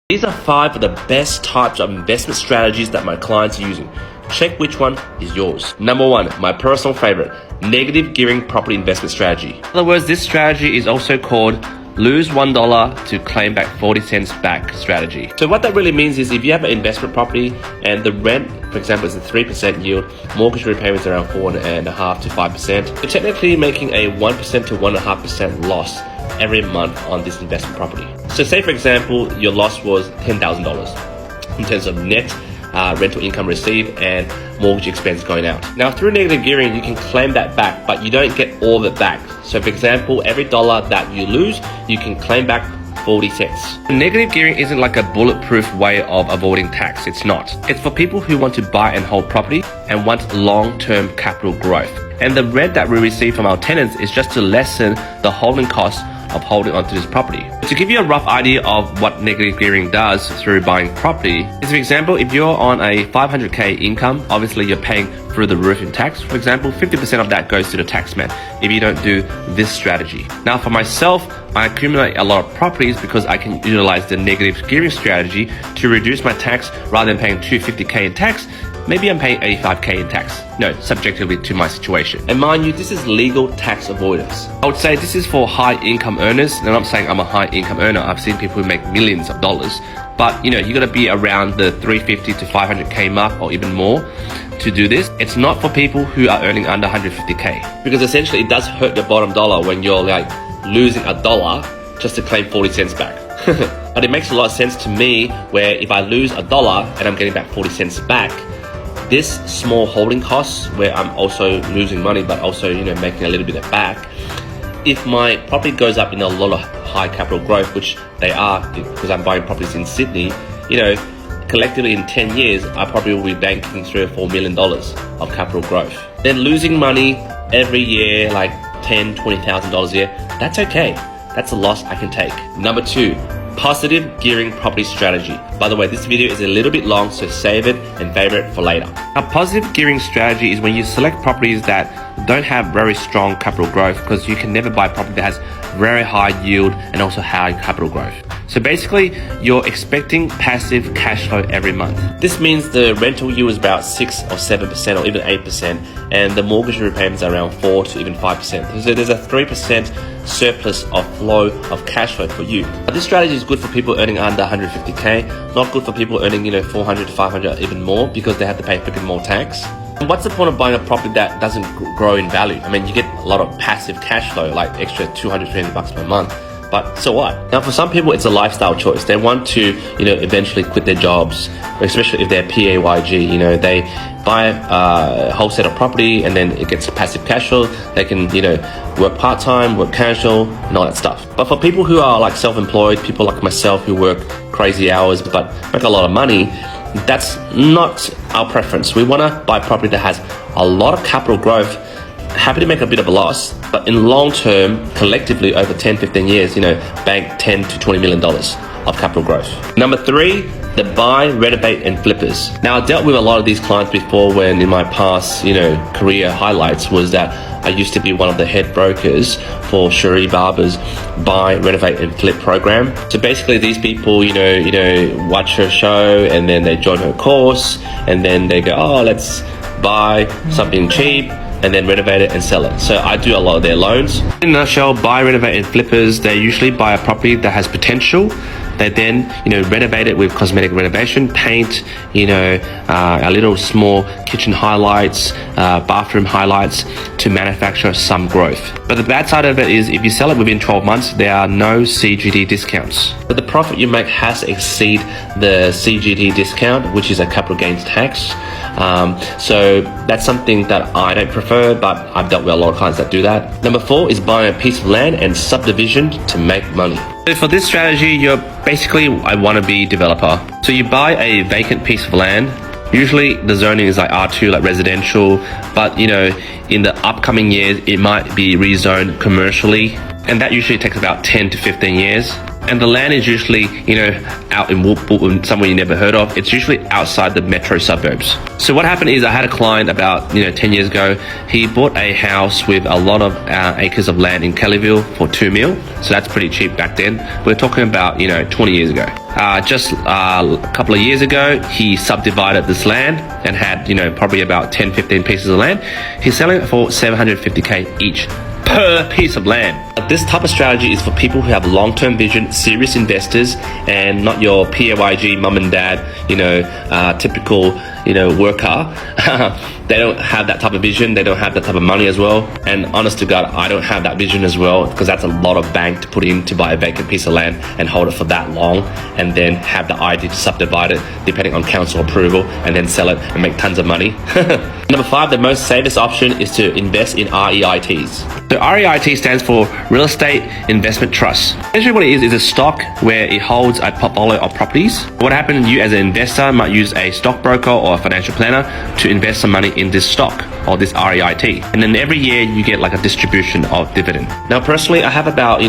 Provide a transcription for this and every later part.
These are 5 of the best types of investment strategies that my clients are using. Check which one is yours. Number 1, my personal favorite, negative gearing property investment strategy. In other words, this strategy is also called lose $1 to claim back 40 cents back strategy. So what that really means is if you have an investment property and the rent, for example, is a 3% yield, mortgage repayments around 4.5% to 5%, you're technically making a 1% to 1.5% loss every month on this investment property. So say for example, your loss was $10,000 in terms of net rental income received and mortgage expense going out. Now through negative gearing, you can claim that back, but you don't get all of it back. So for example, every dollar that you lose, you can claim back 40 cents. Negative gearing isn't like a bulletproof way of avoiding tax. It's not. It's for people who want to buy and hold property and want long-term capital growth. And the rent that we receive from our tenants is just to lessen the holding costs of holding onto this property. To give you a rough idea of what negative gearing does through buying property is, for example, if you're on a 500k income, obviously you're paying through the roof in tax. For example, 50% of that goes to the taxman if you don't do this strategy. Now for myself, I accumulate a lot of properties because I can utilize the negative gearing strategy to reduce my tax. Rather than paying 250k in tax, maybe I'm paying 85k in tax. No, subjectively to my situation. And mind you, this is legal tax avoidance. I would say this is for high income earners. And I'm not saying I'm a high income earner. I've seen people who make millions of dollars. But you know, you gotta be around the 350 to 500k mark or even more to do this. It's not for people who are earning under 150k. Because essentially it does hurt your bottom dollar when you're like losing $1 just to claim 40 cents back. But it makes a lot of sense to me where if I lose $1 and I'm getting back 40 cents back, this small holding costs where I'm also losing money but also, you know, making a little bit of back. If my property goes up in a lot of high capital growth, which they are because I'm buying properties in Sydney, you know, collectively in 10 years, I probably will be banking $3 or $4 million of capital growth. Then losing money every year, like $10,000, $20,000 a year, that's okay. That's a loss I can take. Number 2, positive gearing property strategy. By the way, this video is a little bit long, so save it and favorite for later. A positive gearing strategy is when you select properties that don't have very strong capital growth, because you can never buy property that has very high yield and also high capital growth. So basically, you're expecting passive cash flow every month. This means the rental yield is about 6 or 7% or even 8%, and the mortgage repayments are around 4 to even 5%. So there's a 3% surplus of flow of cash flow for you. Now, this strategy is good for people earning under 150k, not good for people earning 400 to 500 even more, because they have to pay freaking more tax. And what's the point of buying a property that doesn't grow in value? I mean, you get a lot of passive cash flow, like extra 200, 300 bucks per month. But so what? Now, for some people, it's a lifestyle choice. They want to, eventually quit their jobs, especially if they're PAYG. They buy a whole set of property and then it gets passive cash flow. They can, work part-time, work casual, and all that stuff. But for people who are like self-employed, people like myself who work crazy hours but make a lot of money, that's not our preference. We want to buy property that has a lot of capital growth. Happy to make a bit of a loss, but in long term, collectively over 10, 15 years, bank 10 to $20 million of capital growth. Number 3, the buy, renovate, and flippers. Now, I dealt with a lot of these clients before when in my past, career highlights was that I used to be one of the head brokers for Cherie Barber's buy, renovate, and flip program. So basically these people, watch her show and then they join her course and then they go, oh, let's buy something cheap and then renovate it and sell it. So I do a lot of their loans. In a nutshell, buy, renovate, and flippers, they usually buy a property that has potential. They then, renovate it with cosmetic renovation, paint, a little small kitchen highlights, bathroom highlights to manufacture some growth. But the bad side of it is if you sell it within 12 months, there are no CGT discounts. But the profit you make has to exceed the CGT discount, which is a capital gains tax. So that's something that I don't prefer, but I've dealt with a lot of clients that do that. Number 4 is buying a piece of land and subdivision to make money. So for this strategy, you're basically a wannabe developer. So you buy a vacant piece of land. Usually the zoning is like R2, like residential, but in the upcoming years, it might be rezoned commercially. and that usually takes about 10 to 15 years. And the land is usually, out in somewhere you never heard of. It's usually outside the metro suburbs. So what happened is I had a client about 10 years ago. He bought a house with a lot of acres of land in Kellyville for $2 million. So that's pretty cheap back then. We're talking about 20 years ago. Just a couple of years ago, he subdivided this land and had probably about 10-15 pieces of land. He's selling it for $750K each per piece of land. This type of strategy is for people who have long-term vision, serious investors, and not your PAYG mum and dad, typical, worker. They don't have that type of vision. They don't have that type of money as well. And honest to God, I don't have that vision as well, because that's a lot of bank to put in to buy a vacant piece of land and hold it for that long, and then have the idea to subdivide it depending on council approval, and then sell it and make tons of money. Number 5, the most safest option is to invest in REITs. So REIT stands for Real Estate Investment Trust. Essentially what it is a stock where it holds a portfolio of properties. What happens, you as an investor might use a stockbroker or a financial planner to invest some money in this stock or this REIT. And then every year you get like a distribution of dividend. Now personally, I have about,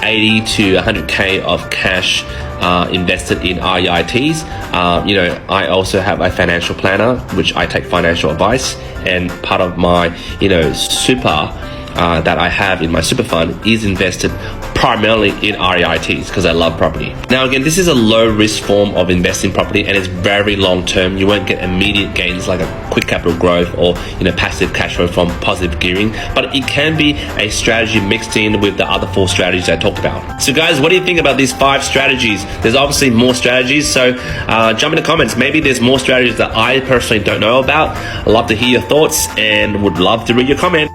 80 to 100K of cash invested in REITs. I also have a financial planner, which I take financial advice, and part of my, super that I have in my super fund is invested primarily in REITs because I love property. Now again, this is a low risk form of investing property, and it's very long term. You won't get immediate gains like a quick capital growth or passive cash flow from positive gearing, but it can be a strategy mixed in with the other 4 strategies I talked about. So guys, what do you think about these 5 strategies? There's obviously more strategies, so jump in the comments. Maybe there's more strategies that I personally don't know about. I'd love to hear your thoughts and would love to read your comment.